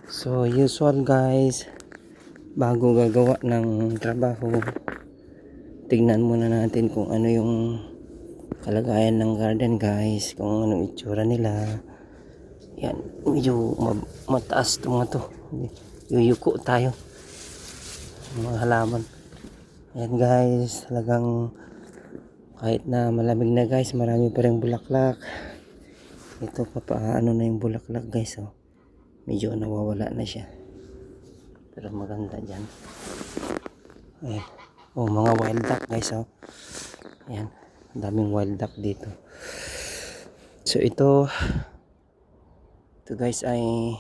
So usual guys, bago gagawa ng trabaho, tignan muna natin kung ano yung kalagayan ng garden guys, kung anong itsura nila. Yan, medyo mataas itong to, yuyuko tayo mga halaman. Yan guys, talagang kahit na malamig na guys, marami pa rin bulaklak. Ito papaano na yung bulaklak guys, oh. Medyo nawawala na siya, pero maganda dyan. Ayan. Oh, mga wild duck guys, oh. Ayan, daming wild duck dito. So ito guys ay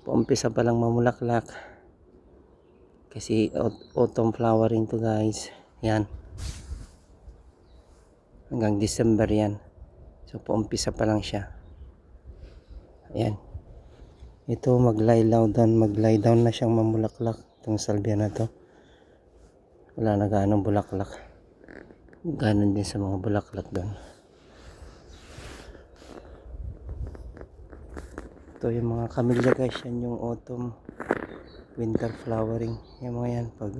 paumpisa pa lang mamulaklak kasi autumn flowering to guys. Yan, hanggang December yan. So paumpisa pa lang siya. Ayan, ito mag-lie down na siyang mamulaklak. Itong salvia na to, wala na gaano bulaklak, ganon din sa mga bulaklak doon. Ito yung mga camellia guys, yan yung autumn winter flowering. Yung mga yan, pag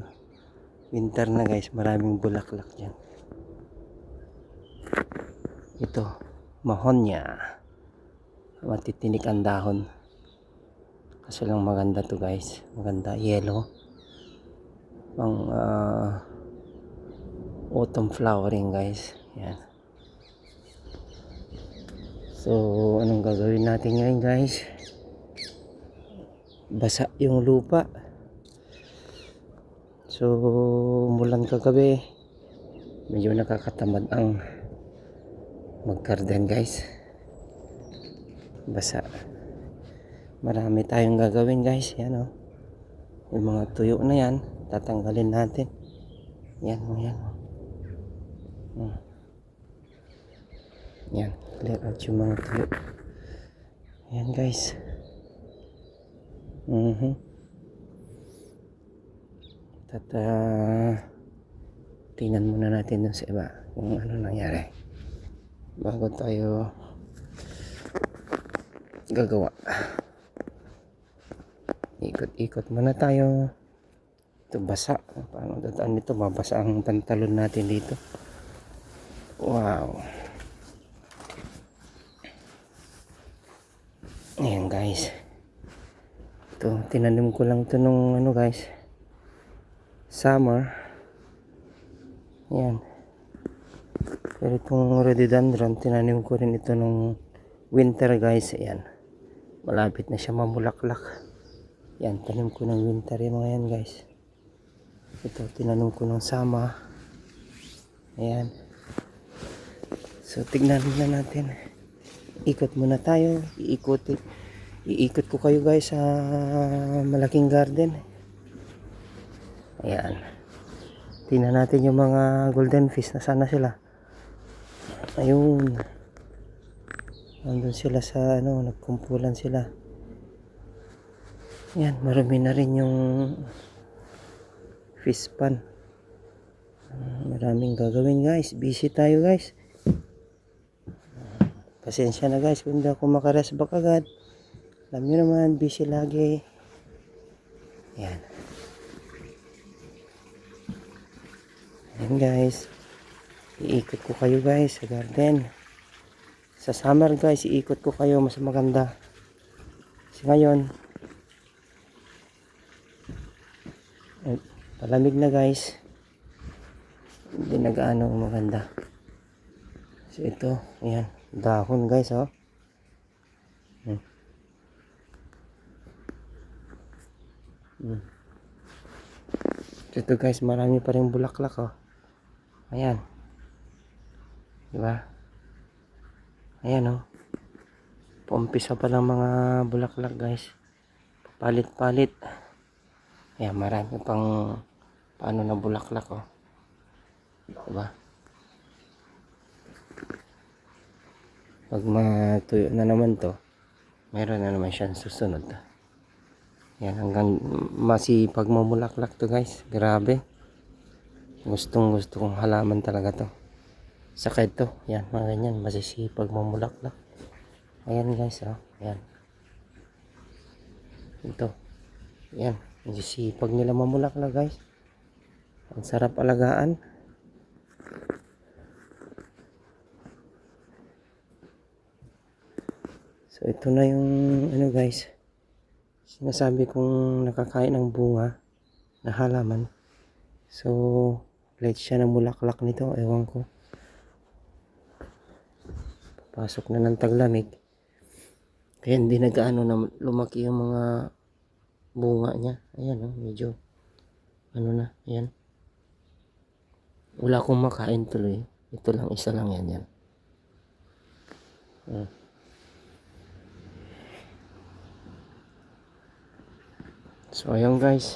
winter na guys, maraming bulaklak dyan. Ito mahonya, matitinik ang dahon, kaso lang maganda to guys, maganda, yellow, pang autumn flowering guys. Yan. So anong gagawin natin ngayon guys? Basa yung lupa. So mulan kagabi, medyo nakakatamad ang mag-garden guys, basa. Marami tayong gagawin guys. Yan, oh, yung mga tuyo na yan tatanggalin natin. Yan, oh, yan, oh. Yan, clear out yung mga tuyo. Yan guys. Tingnan muna natin dun sa iba kung ano nangyari bago tayo gagawa. Ikot-ikot muna tayo. Ito basa, paano dataan nito, mabasa ang pantalon natin dito. Wow. Ayan guys, ito tinanim ko lang ito nung ano guys, summer. Ayan, pero itong rhododendron tinanim ko rin ito nung winter guys. Ayan, malapit na siya mamulaklak. Yan, tanim ko ng winter yung mga yan guys. Ito tinanim ko ng summer. Ayan, so tignan na natin. Ikot muna tayo, iikot ko kayo guys sa malaking garden. Ayan, tingnan natin yung mga golden fish, na sana sila. Ayun, nandun sila sa ano, nagkumpulan sila. Yan, marami na rin yung fish pan. Maraming gagawin guys, busy tayo guys. Pasensya na guys kung hindi ako makaresback agad. Alam nyo naman, busy lagi. Yan. Yan guys, iikot ko kayo guys sa garden. Sa summer guys, iikot ko kayo, mas maganda. Kasi ngayon palamig na guys, hindi na gaano maganda. So ito, ayan, dahon guys, oh. Ito guys, marami pa rin bulaklak, oh. Ayan, diba? Ayan, oh, paumpisa pa lang mga bulaklak guys, palit-palit. Ayan, marami pang paano na bulaklak, oh, diba? Pag matuyo na naman to, meron na naman siyang susunod. Yan, hanggang masipag mamulaklak to guys. Grabe, gustong gusto kong halaman talaga to. Saka ito, yan, mga ganyan, masisipag mamulaklak. Ayan guys, oh, ayan. Ito. Yan. Ang sisipag nila mamulaklak guys. Ang sarap alagaan. So ito na yung ano guys. Sinasabi kong nakakain ng bunga na halaman. So late siya na mulaklak nito. Ewan ko. Pasok na ng taglamig. Kaya hindi nag-ano na lumaki yung mga bunga niya. Ayan oh, medyo ano na, ayan. Wala akong makain tuloy. Ito lang, isa lang yan yan. So ayan guys.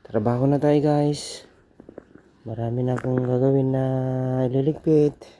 Trabaho na tayo guys. Marami na akong gagawin na ililigpit.